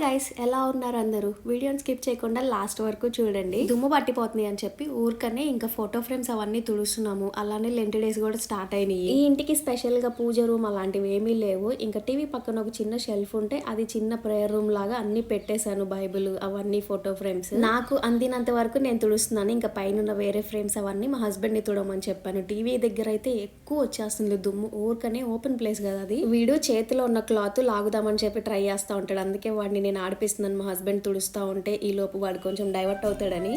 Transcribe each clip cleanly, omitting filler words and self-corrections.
Guys, ఎలా ఉన్నారు అందరూ? వీడియోని స్కిప్ చేయకుండా లాస్ట్ వరకు చూడండి. దుమ్ము పట్టిపోతుంది అని చెప్పి ఊరికనే ఇంకా ఫోటో ఫ్రేమ్స్ అవన్నీ తుడుస్తున్నాము. అలానే లెంట్ డేస్ కూడా స్టార్ట్ అయినాయి. ఈ ఇంటికి స్పెషల్ గా పూజ రూమ్ అలాంటివి ఏమీ లేవు. ఇంకా టీవీ పక్కన ఒక చిన్న షెల్ఫ్ ఉంటే అది చిన్న ప్రేయర్ రూమ్ లాగా అన్ని పెట్టేశాను. బైబిల్ అవన్నీ ఫోటో ఫ్రేమ్స్ నాకు అందినంత వరకు నేను తుడుస్తున్నాను. ఇంకా పైన వేరే ఫ్రేమ్స్ అవన్నీ మా హస్బెండ్ ని తుడమని చెప్పాను. టీవీ దగ్గర అయితే ఎక్కువ వచ్చేస్తుంది దుమ్ము. ఊరికనే ఓపెన్ ప్లేస్ కదా అది. వీడు చేతిలో ఉన్న క్లాత్ లాగుదామని చెప్పి ట్రై చేస్తా ఉంటాడు. అందుకే వాడిని నేను ఆడిపిస్తున్నాను. మా హస్బెండ్ తుడుస్తూ ఉంటే ఈ లోపు వాడు కొంచెం డైవర్ట్ అవుతాడని.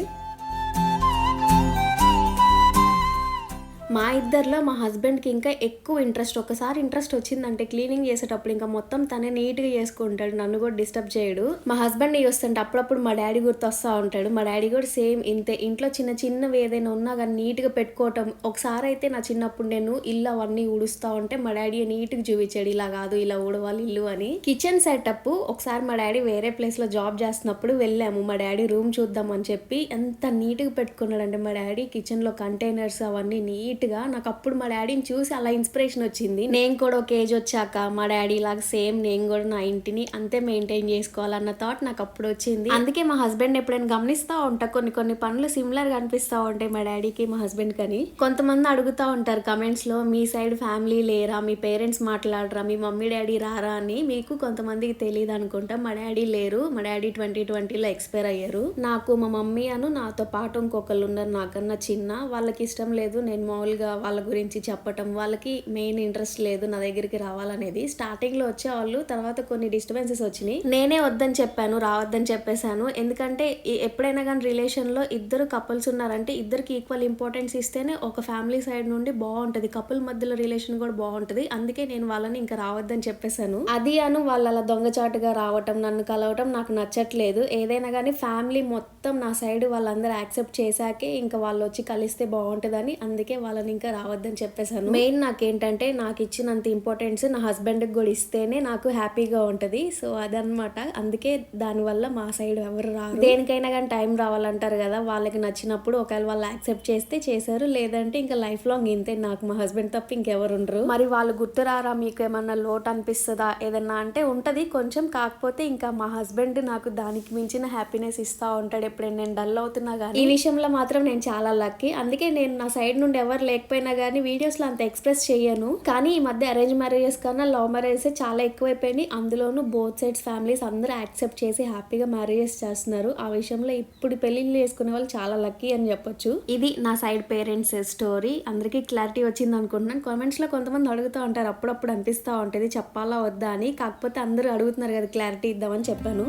మా ఇద్దరిలో మా హస్బెండ్కి ఇంకా ఎక్కువ ఇంట్రెస్ట్. ఒకసారి ఇంట్రెస్ట్ వచ్చిందంటే క్లీనింగ్ చేసేటప్పుడు ఇంకా మొత్తం తనే నీట్గా చేసుకుంటాడు. నన్ను కూడా డిస్టర్బ్ చేయడు. మా హస్బెండ్ని చూస్తుంటే అప్పుడప్పుడు మా డాడీ గుర్తొస్తూ ఉంటాడు. మా డాడీ కూడా సేమ్ ఇంతే. ఇంట్లో చిన్న చిన్నవి ఏదైనా ఉన్నా కానీ నీట్గా పెట్టుకోవటం. ఒకసారి అయితే నా చిన్నప్పుడు నేను ఇల్లు అవన్నీ ఊడుస్తూ ఉంటే మా డాడీ నీట్గా చూపించాడు. ఇలా కాదు, ఇలా ఊడవాలి ఇల్లు అని. కిచెన్ సెటప్ ఒకసారి మా డాడీ వేరే ప్లేస్లో జాబ్ చేస్తున్నప్పుడు వెళ్ళాము. మా డాడీ రూమ్ చూద్దామని చెప్పి ఎంత నీట్గా పెట్టుకున్నాడంటే మా డాడీ కిచెన్లో కంటైనర్స్ అవన్నీ నీట్ గా. నాకు అప్పుడు మా డాడీని చూసి అలా ఇన్స్పిరేషన్ వచ్చింది. నేను కూడా ఒక ఏజ్ వచ్చాక మా డాడీ లాగా సేమ్ నేను కూడా నా ఇంటిని అంతే మెయింటైన్ చేసుకోవాలన్న థాట్ నాకు అప్పుడు వచ్చింది. అందుకే మా హస్బెండ్ ఎప్పుడైనా గమనిస్తూ ఉంటా, కొన్ని పనులు సిమిలర్ గా అనిపిస్తూ ఉంటాయి మా డాడీకి మా హస్బెండ్ కని. కొంతమంది అడుగుతూ ఉంటారు కమెంట్స్ లో, మీ సైడ్ ఫ్యామిలీ లేరా, మీ పేరెంట్స్ మాట్లాడరా, మీ మమ్మీ డాడీ రారా అని. మీకు కొంతమందికి తెలియదు అనుకుంటా. మా డాడీ లేరు. మా డాడీ 2020లో ఎక్స్పైర్ అయ్యారు. నాకు మా మమ్మీ అను నాతో పాటు ఇంకొకళ్ళు ఉన్నారు నాకన్నా చిన్న. వాళ్ళకి ఇష్టం లేదు నేను మామూలుగా వాళ్ళ గురించి చెప్పటం. వాళ్ళకి మెయిన్ ఇంట్రెస్ట్ లేదు నా దగ్గరికి రావాలనేది. స్టార్టింగ్ లో వచ్చేవాళ్ళు, తర్వాత కొన్ని డిస్టర్బెన్సెస్ వచ్చినాయి. నేనే వద్దని చెప్పాను, రావద్దని చెప్పేశాను. ఎందుకంటే ఎప్పుడైనా కానీ రిలేషన్ లో ఇద్దరు కపుల్స్ ఉన్నారంటే ఇద్దరికి ఈక్వల్ ఇంపార్టెన్స్ ఇస్తేనే ఒక ఫ్యామిలీ సైడ్ నుండి బాగుంటది. కపుల్ మధ్యలో రిలేషన్ కూడా బాగుంటది. అందుకే నేను వాళ్ళని ఇంకా రావద్దని చెప్పేశాను. అది అను వాళ్ళు అలా దొంగచాటుగా రావటం, నన్ను కలవటం నాకు నచ్చట్లేదు. ఏదైనా కానీ ఫ్యామిలీ మొత్తం నా సైడ్ వాళ్ళందరూ యాక్సెప్ట్ చేశాకే ఇంకా వాళ్ళు వచ్చి కలిస్తే బాగుంటుందని అందుకే వాళ్ళని ఇంకా రావద్దని చెప్పేశాను. మెయిన్ నాకేంటంటే నాకు ఇచ్చినంత ఇంపార్టెన్స్ నా హస్బెండ్కి కూడా ఇస్తేనే నాకు హ్యాపీగా ఉంటది. సో అదనమాట. అందుకే దానివల్ల మా సైడ్ ఎవరు రారు. దేనికైనా కానీ టైం రావాలంటారు కదా, వాళ్ళకి నచ్చినప్పుడు ఒకవేళ వాళ్ళు యాక్సెప్ట్ చేస్తే చేశారు, లేదంటే ఇంకా లైఫ్ లాంగ్ ఇంతే. నాకు మా హస్బెండ్ తప్ప ఇంకెవరు ఉండరు. మరి వాళ్ళు గుర్తురారా, మీకు ఏమన్నా లోటు అనిపిస్తుందా ఏదన్నా అంటే ఉంటది కొంచెం. కాకపోతే ఇంకా మా హస్బెండ్ నాకు దానికి మించిన హ్యాపీనెస్ ఇస్తా ఉంటాడు ఎప్పుడైనా నేను డల్ అవుతున్నా కానీ. ఈ విషయంలో మాత్రం నేను చాలా లక్కీ. అందుకే నేను నా సైడ్ నుండి ఎవరు లేకపోయినా కానీ వీడియోస్ లో అంత ఎక్స్ప్రెస్ చేయను. కానీ ఈ మధ్య అరేంజ్ మ్యారేజెస్ కన్నా లవ్ మ్యారేజెస్ చాలా ఎక్కువైపోయినాయి. అందులోనూ బోత్ సైడ్స్ ఫ్యామిలీస్ అందరూ యాక్సెప్ట్ చేసి హ్యాపీగా మ్యారేజెస్ చేస్తున్నారు. ఆ విషయంలో ఇప్పుడు పెళ్లిళ్ళు చేసుకునే వాళ్ళు చాలా లక్కీ అని చెప్పొచ్చు. ఇది నా సైడ్ పేరెంట్స్ స్టోరీ. అందరికీ క్లారిటీ వచ్చింది అనుకుంటున్నాను. కామెంట్స్ లో కొంతమంది అడుగుతూ ఉంటారు, అప్పుడప్పుడు అనిపిస్తూ ఉంటుంది చెప్పాలా వద్దా అని. కాకపోతే అందరూ అడుగుతున్నారు కదా, క్లారిటీ ఇద్దామని చెప్పాను.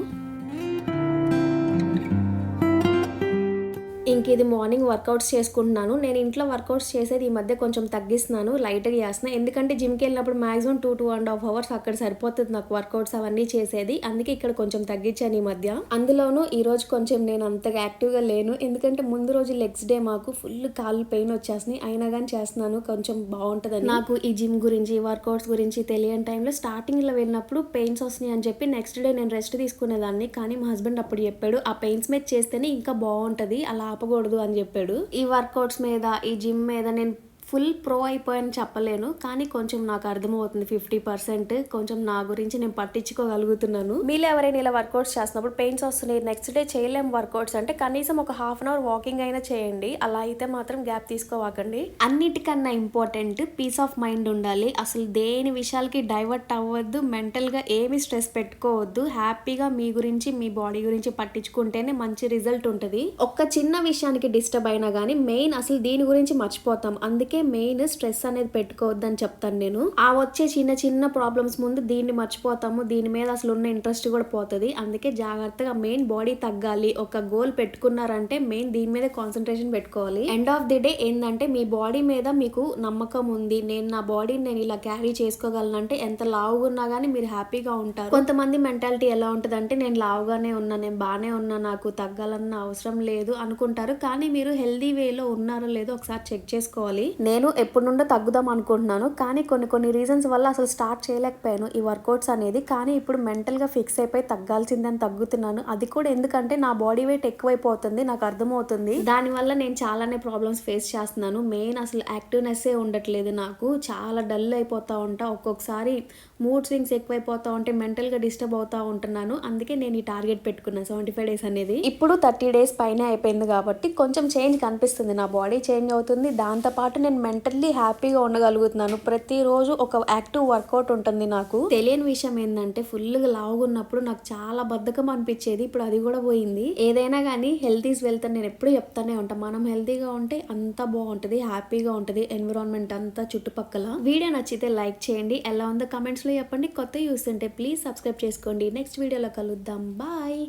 ఇంక ఇది మార్నింగ్ వర్కౌట్స్ చేసుకుంటున్నాను. నేను ఇంట్లో వర్కౌట్స్ చేసేది ఈ మధ్య కొంచెం తగ్గిస్తున్నాను, లైట్గా చేస్తున్నాను. ఎందుకంటే జిమ్కి వెళ్ళినప్పుడు మాక్సిమం 2-2.5 hours అక్కడ సరిపోతుంది నాకు వర్కౌట్స్ అవన్నీ చేసేది. అందుకే ఇక్కడ కొంచెం తగ్గించాను ఈ మధ్య. అందులోనూ ఈ రోజు కొంచెం నేను అంతగా యాక్టివ్గా లేను. ఎందుకంటే ముందు రోజు లెగ్స్ డే మాకు ఫుల్ కాళ్ళు పెయిన్ వచ్చేస్తున్నాయి. అయినా కానీ చేస్తున్నాను కొంచెం బాగుంటుందని. నాకు ఈ జిమ్ గురించి వర్కౌట్స్ గురించి తెలియని టైంలో స్టార్టింగ్లో వెళ్ళినప్పుడు పెయిన్స్ వస్తున్నాయి అని చెప్పి నెక్స్ట్ డే నేను రెస్ట్ తీసుకునేదాన్ని. కానీ మా హస్బెండ్ అప్పుడు చెప్పాడు, ఆ పెయిన్స్ మీద చేస్తేనే ఇంకా బాగుంటుంది, అలా ఆపకూడదు అని చెప్పాడు. ఈ వర్కౌట్స్ మీద ఈ జిమ్ మీద నేను ఫుల్ ప్రో అయిపోయాను చెప్పలేను, కానీ కొంచెం నాకు అర్థమవుతుంది 50%. కొంచెం నా గురించి నేను పట్టించుకోగలుగుతున్నాను. మీరు ఎవరైనా ఇలా వర్కౌట్స్ చేస్తున్నప్పుడు పెయిన్స్ వస్తున్నాయి, నెక్స్ట్ డే చేయలేము వర్కౌట్స్ అంటే కనీసం ఒక ½ hour వాకింగ్ అయినా చేయండి. అలా అయితే మాత్రం గ్యాప్ తీసుకోవాకండి. అన్నిటికన్నా ఇంపార్టెంట్ పీస్ ఆఫ్ మైండ్ ఉండాలి. అసలు దేని విషయాలకి డైవర్ట్ అవ్వద్దు, మెంటల్గా ఏమి స్ట్రెస్ పెట్టుకోవద్దు. హ్యాపీగా మీ గురించి మీ బాడీ గురించి పట్టించుకుంటేనే మంచి రిజల్ట్ ఉంటుంది. ఒక్క చిన్న విషయానికి డిస్టర్బ్ అయినా కానీ మెయిన్ అసలు దీని గురించి మర్చిపోతాం. అందుకే మెయిన్ స్ట్రెస్ అనేది పెట్టుకోవద్దని చెప్తాను నేను. ఆ వచ్చే చిన్న చిన్న ప్రాబ్లమ్స్ ముందు దీన్ని మర్చిపోతాము, దీని మీద అసలు ఉన్న ఇంట్రెస్ట్ కూడా పోతుంది. అందుకే జాగ్రత్తగా మెయిన్ బాడీ తగ్గాలి ఒక గోల్ పెట్టుకున్నారంటే మెయిన్ దీని మీద కాన్సన్ట్రేషన్ పెట్టుకోవాలి. ఎండ్ ఆఫ్ ది డే ఏంటంటే మీ బాడీ మీద మీకు నమ్మకం ఉంది, నేను నా బాడీని నేను ఇలా క్యారీ చేసుకోగలనంటే ఎంత లావుగా ఉన్నా కానీ మీరు హ్యాపీగా ఉంటారు. కొంతమంది మెంటాలిటీ ఎలా ఉంటుంది అంటే నేను లావుగానే ఉన్నా, నేను బాగానే ఉన్నా, నాకు తగ్గాలన్న అవసరం లేదు అనుకుంటారు. కానీ మీరు హెల్దీ వేలో ఉన్నారో లేదో ఒకసారి చెక్ చేసుకోవాలి. నేను ఎప్పటి నుండో తగ్గుదాం అనుకుంటున్నాను, కానీ కొన్ని రీజన్స్ వల్ల అసలు స్టార్ట్ చేయలేకపోయాను ఈ వర్కౌట్స్ అనేది. కానీ ఇప్పుడు మెంటల్గా ఫిక్స్ అయిపోయి తగ్గాల్సిందని తగ్గుతున్నాను. అది కూడా ఎందుకంటే నా బాడీ వెయిట్ ఎక్కువైపోతుంది, నాకు అర్థమవుతుంది. దానివల్ల నేను చాలానే ప్రాబ్లమ్స్ ఫేస్ చేస్తున్నాను. మెయిన్ అసలు యాక్టివ్నెస్సే ఉండట్లేదు, నాకు చాలా డల్ అయిపోతూ ఉంటా, ఒక్కొక్కసారి మూడ్ స్వింగ్స్ ఎక్కువైపోతూ ఉంటే మెంటల్గా డిస్టర్బ్ అవుతూ ఉంటున్నాను. అందుకే నేను ఈ టార్గెట్ పెట్టుకున్నాను 75 డేస్ అనేది. ఇప్పుడు 30 డేస్ పైన అయిపోయింది కాబట్టి కొంచెం చేంజ్ కనిపిస్తుంది, నా బాడీ చేంజ్ అవుతుంది. దాంతోపాటు నేను మెంటల్లీ హ్యాపీగా ఉండగలుగుతున్నాను. ప్రతిరోజు ఒక యాక్టివ్ వర్కౌట్ ఉంటుంది. నాకు తెలియని విషయం ఏంటంటే ఫుల్గా లావుగున్నప్పుడు నాకు చాలా బద్ధకం అనిపించేది, ఇప్పుడు అది కూడా పోయింది. ఏదైనా కానీ హెల్త్ ఈజ్ వెల్త్ అని నేను ఎప్పుడు చెప్తానే ఉంటాను. మనం హెల్తీగా ఉంటే అంతా బాగుంటుంది, హ్యాపీగా ఉంటుంది ఎన్విరాన్మెంట్ అంతా చుట్టుపక్కల. వీడియో నచ్చితే లైక్ చేయండి, ఎలా ఉందో కమెంట్స్లో చెప్పండి. కొత్త చూస్తుంటే ప్లీజ్ సబ్స్క్రైబ్ చేసుకోండి. నెక్స్ట్ వీడియోలో కలుద్దాం, బాయ్.